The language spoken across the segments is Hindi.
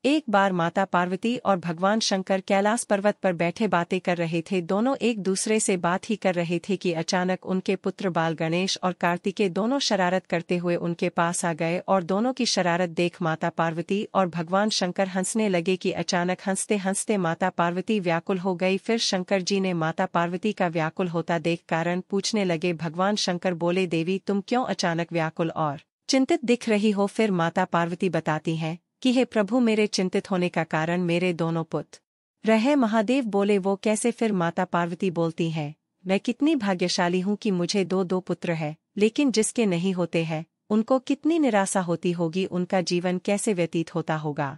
एक बार माता पार्वती और भगवान शंकर कैलाश पर्वत पर बैठे बातें कर रहे थे। दोनों एक दूसरे से बात ही कर रहे थे कि अचानक उनके पुत्र बाल गणेश और कार्तिकेय दोनों शरारत करते हुए उनके पास आ गए और दोनों की शरारत देख माता पार्वती और भगवान शंकर हंसने लगे कि अचानक हंसते हंसते माता पार्वती व्याकुल हो गई। फिर शंकर जी ने माता पार्वती का व्याकुल होता देख कारण पूछने लगे। भगवान शंकर बोले, देवी तुम क्यों अचानक व्याकुल और चिंतित दिख रही हो? फिर माता पार्वती बताती हैं कि हे प्रभु, मेरे चिंतित होने का कारण मेरे दोनों पुत्र रहे। महादेव बोले, वो कैसे? फिर माता पार्वती बोलती हैं, मैं कितनी भाग्यशाली हूँ कि मुझे दो पुत्र है, लेकिन जिसके नहीं होते हैं उनको कितनी निराशा होती होगी, उनका जीवन कैसे व्यतीत होता होगा,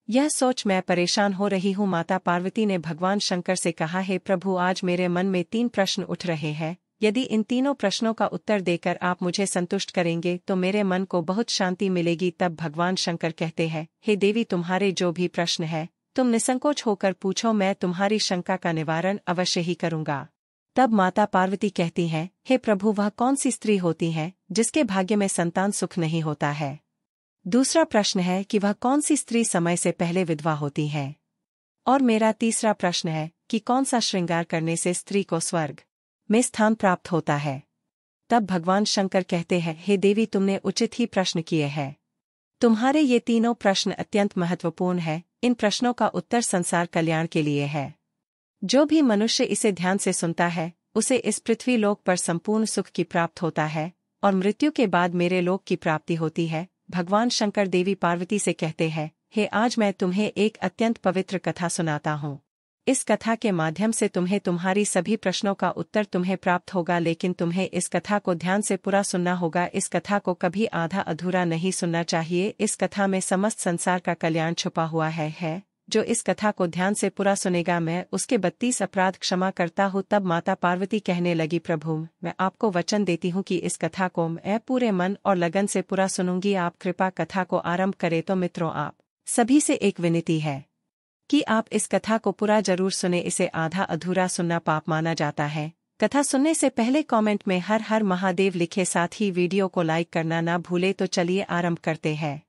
यह सोच मैं परेशान हो रही हूँ। माता पार्वती ने भगवान शंकर से कहा, हे प्रभु, आज मेरे मन में 3 प्रश्न उठ रहे हैं। यदि इन तीनों प्रश्नों का उत्तर देकर आप मुझे संतुष्ट करेंगे तो मेरे मन को बहुत शांति मिलेगी। तब भगवान शंकर कहते हैं, हे देवी, तुम्हारे जो भी प्रश्न है तुम निसंकोच होकर पूछो, मैं तुम्हारी शंका का निवारण अवश्य ही करूंगा। तब माता पार्वती कहती हैं, हे प्रभु, वह कौन सी स्त्री होती है जिसके भाग्य में संतान सुख नहीं होता है? दूसरा प्रश्न है कि वह कौन सी स्त्री समय से पहले विधवा होती है? और मेरा तीसरा प्रश्न है कि कौन सा श्रृंगार करने से स्त्री को स्वर्ग में स्थान प्राप्त होता है? तब भगवान शंकर कहते हैं, हे देवी, तुमने उचित ही प्रश्न किए हैं। तुम्हारे ये तीनों प्रश्न अत्यंत महत्वपूर्ण हैं। इन प्रश्नों का उत्तर संसार कल्याण के लिए है। जो भी मनुष्य इसे ध्यान से सुनता है उसे इस पृथ्वी लोक पर संपूर्ण सुख की प्राप्त होता है और मृत्यु के बाद मेरे लोक की प्राप्ति होती है। भगवान शंकर देवी पार्वती से कहते हैं, हे आज मैं तुम्हें एक अत्यंत पवित्र कथा सुनाता हूँ। इस कथा के माध्यम से तुम्हें तुम्हारी सभी प्रश्नों का उत्तर तुम्हें प्राप्त होगा, लेकिन तुम्हें इस कथा को ध्यान से पूरा सुनना होगा। इस कथा को कभी आधा अधूरा नहीं सुनना चाहिए। इस कथा में समस्त संसार का कल्याण छुपा हुआ है। जो इस कथा को ध्यान से पूरा सुनेगा मैं उसके 32 अपराध क्षमा करता हूँ। तब माता पार्वती कहने लगी, प्रभु, मैं आपको वचन देती हूँ कि इस कथा को मैं पूरे मन और लगन से पूरा सुनूंगी। आप कृपा कथा को आरंभ करें। तो मित्रों, आप सभी से एक विनती है कि आप इस कथा को पूरा जरूर सुने। इसे आधा अधूरा सुनना पाप माना जाता है। कथा सुनने से पहले कमेंट में हर हर महादेव लिखे, साथ ही वीडियो को लाइक करना ना भूले। तो चलिए आरंभ करते हैं।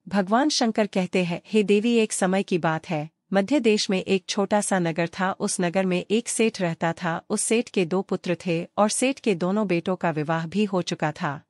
भगवान शंकर कहते हैं, हे देवी, एक समय की बात है। मध्य देश में एक छोटा सा नगर था। उस नगर में एक सेठ रहता था। उस सेठ के 2 पुत्र थे और सेठ के दोनों बेटों का विवाह भी हो चुका था।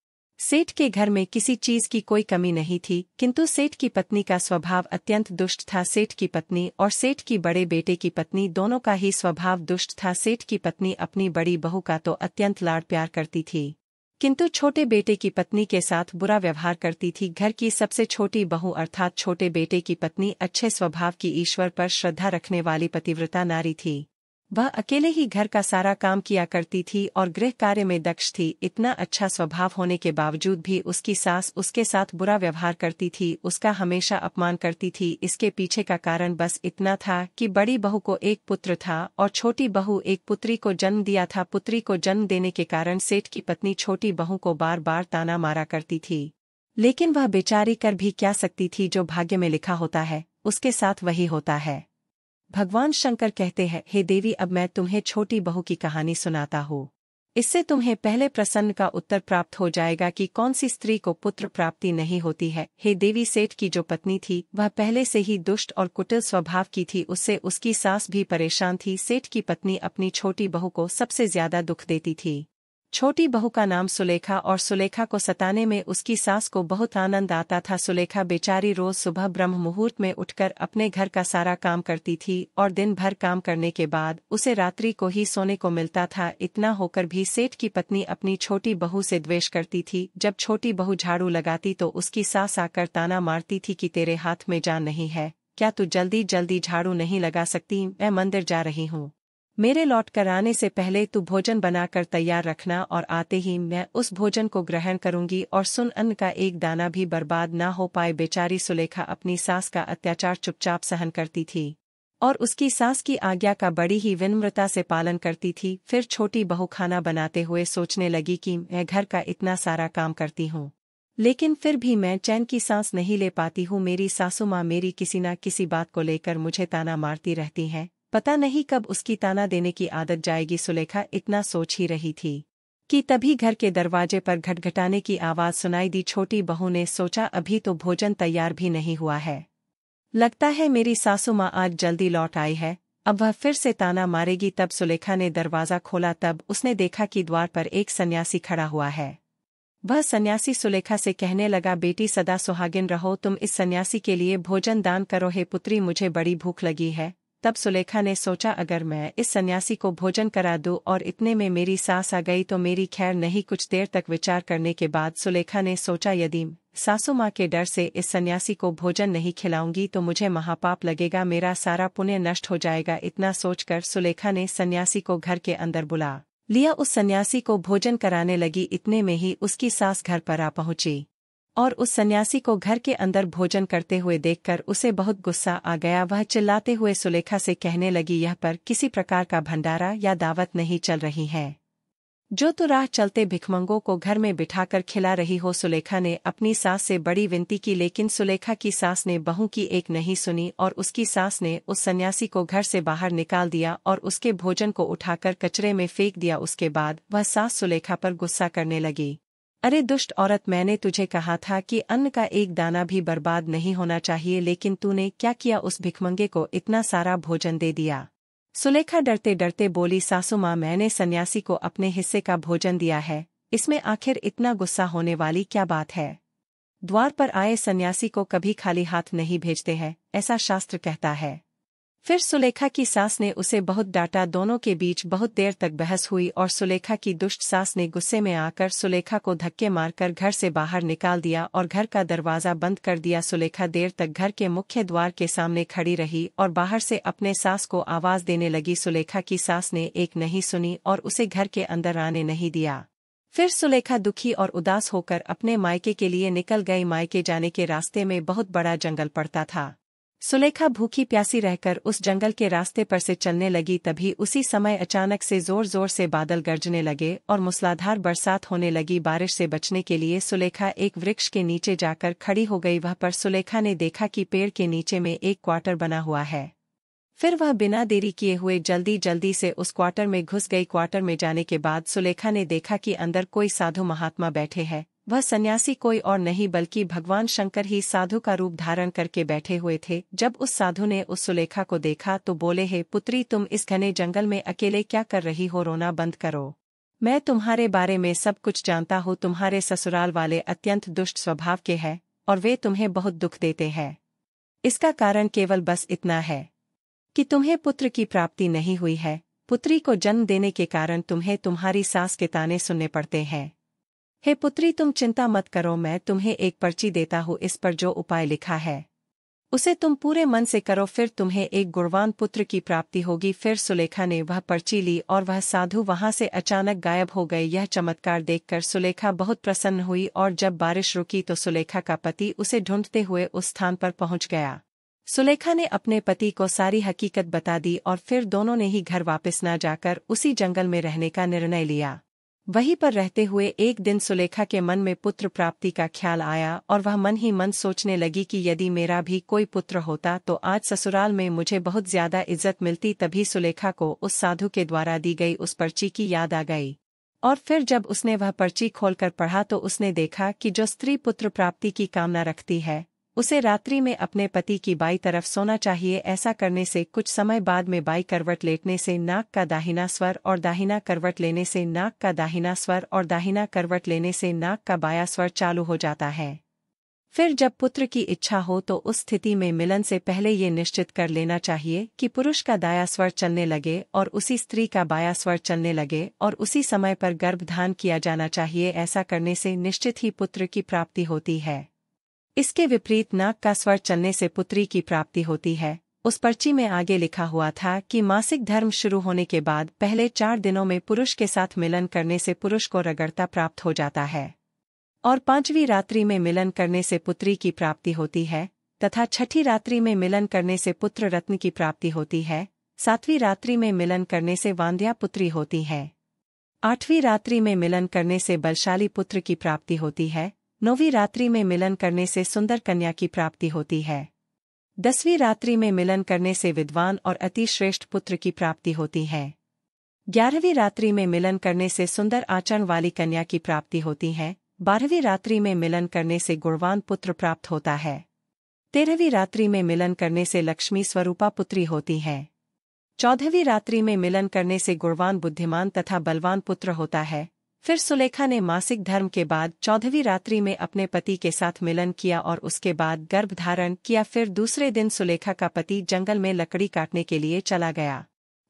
सेठ के घर में किसी चीज की कोई कमी नहीं थी, किंतु सेठ की पत्नी का स्वभाव अत्यंत दुष्ट था। सेठ की पत्नी और सेठ की बड़े बेटे की पत्नी दोनों का ही स्वभाव दुष्ट था। सेठ की पत्नी अपनी बड़ी बहू का तो अत्यंत लाड़ प्यार करती थी, किंतु छोटे बेटे की पत्नी के साथ बुरा व्यवहार करती थी। घर की सबसे छोटी बहू अर्थात छोटे बेटे की पत्नी अच्छे स्वभाव की, ईश्वर पर श्रद्धा रखने वाली पतिव्रता नारी थी। वह अकेले ही घर का सारा काम किया करती थी और गृह कार्य में दक्ष थी। इतना अच्छा स्वभाव होने के बावजूद भी उसकी सास उसके साथ बुरा व्यवहार करती थी, उसका हमेशा अपमान करती थी। इसके पीछे का कारण बस इतना था कि बड़ी बहू को एक पुत्र था और छोटी बहू एक पुत्री को जन्म दिया था। पुत्री को जन्म देने के कारण सेठ की पत्नी छोटी बहू को बार बार ताना मारा करती थी, लेकिन वह बेचारी कर भी क्या सकती थी। जो भाग्य में लिखा होता है उसके साथ वही होता है। भगवान शंकर कहते हैं, हे देवी, अब मैं तुम्हें छोटी बहू की कहानी सुनाता हूँ। इससे तुम्हें पहले प्रश्न का उत्तर प्राप्त हो जाएगा कि कौन सी स्त्री को पुत्र प्राप्ति नहीं होती है। हे देवी, सेठ की जो पत्नी थी वह पहले से ही दुष्ट और कुटिल स्वभाव की थी। उससे उसकी सास भी परेशान थी। सेठ की पत्नी अपनी छोटी बहू को सबसे ज्यादा दुख देती थी। छोटी बहू का नाम सुलेखा और सुलेखा को सताने में उसकी सास को बहुत आनंद आता था। सुलेखा बेचारी रोज सुबह ब्रह्म मुहूर्त में उठकर अपने घर का सारा काम करती थी और दिन भर काम करने के बाद उसे रात्रि को ही सोने को मिलता था। इतना होकर भी सेठ की पत्नी अपनी छोटी बहू से द्वेष करती थी। जब छोटी बहू झाड़ू लगाती तो उसकी सास आकर ताना मारती थी कि तेरे हाथ में जान नहीं है क्या? तू जल्दी जल्दी झाड़ू नहीं लगा सकती? मैं मंदिर जा रही हूँ, मेरे लौट कर आने से पहले तू भोजन बनाकर तैयार रखना और आते ही मैं उस भोजन को ग्रहण करूंगी। और सुन, अन्न का एक दाना भी बर्बाद ना हो पाए। बेचारी सुलेखा अपनी सास का अत्याचार चुपचाप सहन करती थी और उसकी सास की आज्ञा का बड़ी ही विनम्रता से पालन करती थी। फिर छोटी बहू खाना बनाते हुए सोचने लगी कि मैं घर का इतना सारा काम करती हूँ, लेकिन फिर भी मैं चैन की सांस नहीं ले पाती हूँ। मेरी सासू माँ मेरी किसी न किसी बात को लेकर मुझे ताना मारती रहती हैं, पता नहीं कब उसकी ताना देने की आदत जाएगी। सुलेखा इतना सोच ही रही थी कि तभी घर के दरवाजे पर घटघटाने की आवाज सुनाई दी। छोटी बहू ने सोचा, अभी तो भोजन तैयार भी नहीं हुआ है, लगता है मेरी सासू माँ आज जल्दी लौट आई है, अब वह फिर से ताना मारेगी। तब सुलेखा ने दरवाजा खोला, तब उसने देखा कि द्वार पर एक सन्यासी खड़ा हुआ है। वह सन्यासी सुलेखा से कहने लगा, बेटी सदा सुहागिन रहो, तुम इस सन्यासी के लिए भोजन दान करो। हे पुत्री, मुझे बड़ी भूख लगी है। तब सुलेखा ने सोचा, अगर मैं इस सन्यासी को भोजन करा दूं और इतने में मेरी सास आ गई तो मेरी खैर नहीं। कुछ देर तक विचार करने के बाद सुलेखा ने सोचा, यदि सासू माँ के डर से इस सन्यासी को भोजन नहीं खिलाऊंगी तो मुझे महापाप लगेगा, मेरा सारा पुण्य नष्ट हो जाएगा। इतना सोचकर सुलेखा ने सन्यासी को घर के अंदर बुला लिया। उस सन्यासी को भोजन कराने लगी। इतने में ही उसकी सास घर पर आ पहुंची और उस सन्यासी को घर के अंदर भोजन करते हुए देखकर उसे बहुत गुस्सा आ गया। वह चिल्लाते हुए सुलेखा से कहने लगी, यह पर किसी प्रकार का भंडारा या दावत नहीं चल रही है, जो तो राह चलते भिखमंगों को घर में बिठाकर खिला रही हो। सुलेखा ने अपनी सास से बड़ी विनती की, लेकिन सुलेखा की सास ने बहू की एक नहीं सुनी और उसकी सास ने उस सन्यासी को घर से बाहर निकाल दिया और उसके भोजन को उठाकर कचरे में फेंक दिया। उसके बाद वह सास सुलेखा पर गुस्सा करने लगी, अरे दुष्ट औरत, मैंने तुझे कहा था कि अन्न का एक दाना भी बर्बाद नहीं होना चाहिए, लेकिन तूने क्या किया, उस भिखमंगे को इतना सारा भोजन दे दिया। सुलेखा डरते डरते बोली, सासू माँ, मैंने सन्यासी को अपने हिस्से का भोजन दिया है, इसमें आखिर इतना गुस्सा होने वाली क्या बात है। द्वार पर आए सन्यासी को कभी खाली हाथ नहीं भेजते हैं, ऐसा शास्त्र कहता है। फिर सुलेखा की सास ने उसे बहुत डांटा। दोनों के बीच बहुत देर तक बहस हुई और सुलेखा की दुष्ट सास ने गुस्से में आकर सुलेखा को धक्के मारकर घर से बाहर निकाल दिया और घर का दरवाजा बंद कर दिया। सुलेखा देर तक घर के मुख्य द्वार के सामने खड़ी रही और बाहर से अपने सास को आवाज देने लगी। सुलेखा की सास ने एक नहीं सुनी और उसे घर के अंदर आने नहीं दिया। फिर सुलेखा दुखी और उदास होकर अपने मायके के लिए निकल गई। मायके जाने के रास्ते में बहुत बड़ा जंगल पड़ता था। सुलेखा भूखी प्यासी रहकर उस जंगल के रास्ते पर से चलने लगी। तभी उसी समय अचानक से जोर जोर से बादल गरजने लगे और मूसलाधार बरसात होने लगी। बारिश से बचने के लिए सुलेखा एक वृक्ष के नीचे जाकर खड़ी हो गई। वह पर सुलेखा ने देखा कि पेड़ के नीचे में एक क्वार्टर बना हुआ है। फिर वह बिना देरी किए हुए जल्दी जल्दी से उस क्वार्टर में घुस गई। क्वार्टर में जाने के बाद सुलेखा ने देखा कि अंदर कोई साधु महात्मा बैठे हैं। वह सन्यासी कोई और नहीं बल्कि भगवान शंकर ही साधु का रूप धारण करके बैठे हुए थे। जब उस साधु ने उस सुलेखा को देखा तो बोले, हे पुत्री, तुम इस घने जंगल में अकेले क्या कर रही हो, रोना बंद करो। मैं तुम्हारे बारे में सब कुछ जानता हूँ। तुम्हारे ससुराल वाले अत्यंत दुष्ट स्वभाव के हैं और वे तुम्हें बहुत दुख देते हैं। इसका कारण केवल बस इतना है कि तुम्हें पुत्र की प्राप्ति नहीं हुई है। पुत्री को जन्म देने के कारण तुम्हें तुम्हारी सास के ताने सुनने पड़ते हैं। हे पुत्री, तुम चिंता मत करो, मैं तुम्हें एक पर्ची देता हूँ। इस पर जो उपाय लिखा है उसे तुम पूरे मन से करो, फिर तुम्हें एक गुणवान पुत्र की प्राप्ति होगी। फिर सुलेखा ने वह पर्ची ली और वह साधु वहां से अचानक गायब हो गए। यह चमत्कार देखकर सुलेखा बहुत प्रसन्न हुई और जब बारिश रुकी तो सुलेखा का पति उसे ढूंढते हुए उस स्थान पर पहुंच गया। सुलेखा ने अपने पति को सारी हकीकत बता दी और फिर दोनों ने ही घर वापस न जाकर उसी जंगल में रहने का निर्णय लिया। वहीं पर रहते हुए एक दिन सुलेखा के मन में पुत्र प्राप्ति का ख्याल आया और वह मन ही मन सोचने लगी कि यदि मेरा भी कोई पुत्र होता तो आज ससुराल में मुझे बहुत ज्यादा इज्जत मिलती। तभी सुलेखा को उस साधु के द्वारा दी गई उस पर्ची की याद आ गई और फिर जब उसने वह पर्ची खोलकर पढ़ा तो उसने देखा कि जो स्त्री पुत्र प्राप्ति की कामना रखती है उसे रात्रि में अपने पति की बाईं तरफ सोना चाहिए। ऐसा करने से कुछ समय बाद में बाईं करवट लेटने से नाक का दाहिना स्वर और दाहिना करवट लेने से नाक का दाहिना स्वर और दाहिना करवट लेने से नाक का बायां स्वर चालू हो जाता है। फिर जब पुत्र की इच्छा हो तो उस स्थिति में मिलन से पहले ये निश्चित कर लेना चाहिए कि पुरुष का दायां स्वर चलने लगे और उसी स्त्री का बायां स्वर चलने लगे और उसी समय पर गर्भधान किया जाना चाहिए। ऐसा करने से निश्चित ही पुत्र की प्राप्ति होती है। इसके विपरीत नाक का स्वर चलने से पुत्री की प्राप्ति होती है। उस पर्ची में आगे लिखा हुआ था कि मासिक धर्म शुरू होने के बाद पहले 4 दिनों में पुरुष के साथ मिलन करने से पुरुष को रगड़ता प्राप्त हो जाता है और 5वीं रात्रि में मिलन करने से पुत्री की प्राप्ति होती है तथा 6ठी रात्रि में मिलन करने से पुत्र रत्न की प्राप्ति होती है। 7वीं रात्रि में मिलन करने से वांध्या पुत्री होती है। 8वीं रात्रि में मिलन करने से बलशाली पुत्र की प्राप्ति होती है। 9वीं रात्रि में मिलन करने से सुंदर कन्या की प्राप्ति होती है। 10वीं रात्रि में मिलन करने से विद्वान और अति श्रेष्ठ पुत्र की प्राप्ति होती है। 11वीं रात्रि में मिलन करने से सुंदर आचरण वाली कन्या की प्राप्ति होती है। 12वीं रात्रि में मिलन करने से गुणवान पुत्र प्राप्त होता है। 13वीं रात्रि में मिलन करने से लक्ष्मी स्वरूपा पुत्री होती है। 14वीं रात्रि में मिलन करने से गुणवान बुद्धिमान तथा बलवान पुत्र होता है। फिर सुलेखा ने मासिक धर्म के बाद 14वीं रात्रि में अपने पति के साथ मिलन किया और उसके बाद गर्भ धारण किया। फिर दूसरे दिन सुलेखा का पति जंगल में लकड़ी काटने के लिए चला गया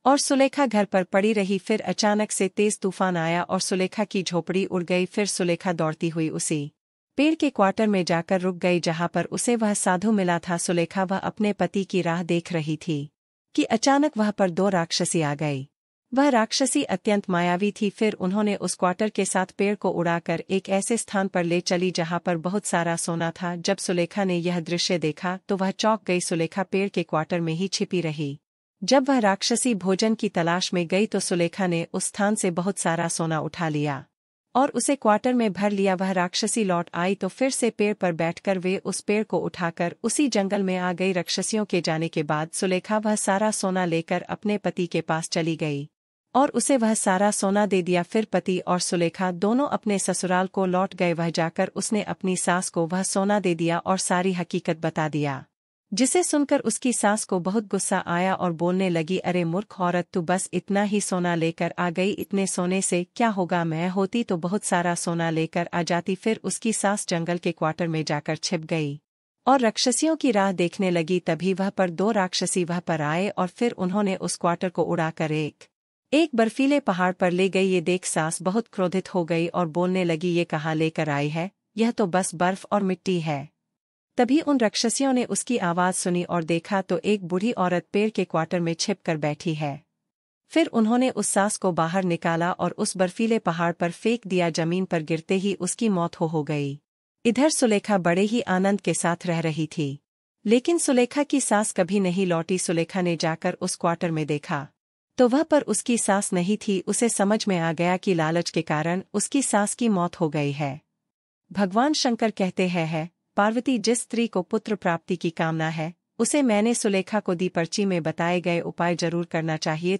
और सुलेखा घर पर पड़ी रही। फिर अचानक से तेज तूफान आया और सुलेखा की झोपड़ी उड़ गई। फिर सुलेखा दौड़ती हुई उसी पेड़ के क्वार्टर में जाकर रुक गई जहां पर उसे वह साधु मिला था। सुलेखा वह अपने पति की राह देख रही थी कि अचानक वह पर 2 राक्षसी आ गई। वह राक्षसी अत्यंत मायावी थी। फिर उन्होंने उस क्वार्टर के साथ पेड़ को उड़ाकर एक ऐसे स्थान पर ले चली जहां पर बहुत सारा सोना था। जब सुलेखा ने यह दृश्य देखा तो वह चौंक गई। सुलेखा पेड़ के क्वार्टर में ही छिपी रही। जब वह राक्षसी भोजन की तलाश में गई तो सुलेखा ने उस स्थान से बहुत सारा सोना उठा लिया और उसे क्वार्टर में भर लिया। वह राक्षसी लौट आई तो फिर से पेड़ पर बैठकर वे उस पेड़ को उठाकर उसी जंगल में आ गई। राक्षसियों के जाने के बाद सुलेखा वह सारा सोना लेकर अपने पति के पास चली गई और उसे वह सारा सोना दे दिया। फिर पति और सुलेखा दोनों अपने ससुराल को लौट गए। वह जाकर उसने अपनी सास को वह सोना दे दिया और सारी हकीकत बता दिया, जिसे सुनकर उसकी सास को बहुत गुस्सा आया और बोलने लगी, अरे मूर्ख औरत, तू बस इतना ही सोना लेकर आ गई। इतने सोने से क्या होगा? मैं होती तो बहुत सारा सोना लेकर आ जाती। फिर उसकी सास जंगल के क्वार्टर में जाकर छिप गई और राक्षसियों की राह देखने लगी। तभी वह पर 2 राक्षसी वह पर आए और फिर उन्होंने उस क्वार्टर को उड़ाकर एक बर्फीले पहाड़ पर ले गई। ये देख सास बहुत क्रोधित हो गई और बोलने लगी, ये कहाँ लेकर आई है? यह तो बस बर्फ और मिट्टी है। तभी उन राक्षसियों ने उसकी आवाज सुनी और देखा तो एक बूढ़ी औरत पेड़ के क्वार्टर में छिपकर बैठी है। फिर उन्होंने उस सास को बाहर निकाला और उस बर्फीले पहाड़ पर फेंक दिया। जमीन पर गिरते ही उसकी मौत हो गई। इधर सुलेखा बड़े ही आनंद के साथ रह रही थी, लेकिन सुलेखा की सास कभी नहीं लौटी। सुलेखा ने जाकर उस क्वार्टर में देखा तो वह पर उसकी सास नहीं थी। उसे समझ में आ गया कि लालच के कारण उसकी सास की मौत हो गई है। भगवान शंकर कहते हैं, पार्वती, जिस स्त्री को पुत्र प्राप्ति की कामना है उसे मैंने सुलेखा को दी पर्ची में बताए गए उपाय जरूर करना चाहिए।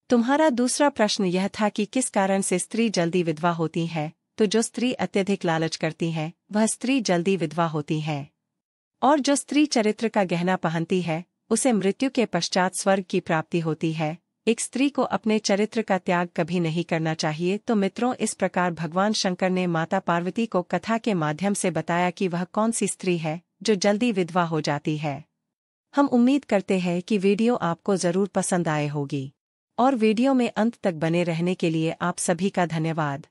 तुम्हारा दूसरा प्रश्न यह था कि किस कारण से स्त्री जल्दी विधवा होती है। तो जो स्त्री अत्यधिक लालच करती है वह स्त्री जल्दी विधवा होती है, और जो स्त्री चरित्र का गहना पहनती है उसे मृत्यु के पश्चात स्वर्ग की प्राप्ति होती है। एक स्त्री को अपने चरित्र का त्याग कभी नहीं करना चाहिए। तो मित्रों, इस प्रकार भगवान शंकर ने माता पार्वती को कथा के माध्यम से बताया कि वह कौन सी स्त्री है जो जल्दी विधवा हो जाती है। हम उम्मीद करते हैं कि वीडियो आपको जरूर पसंद आए होगी और वीडियो में अंत तक बने रहने के लिए आप सभी का धन्यवाद।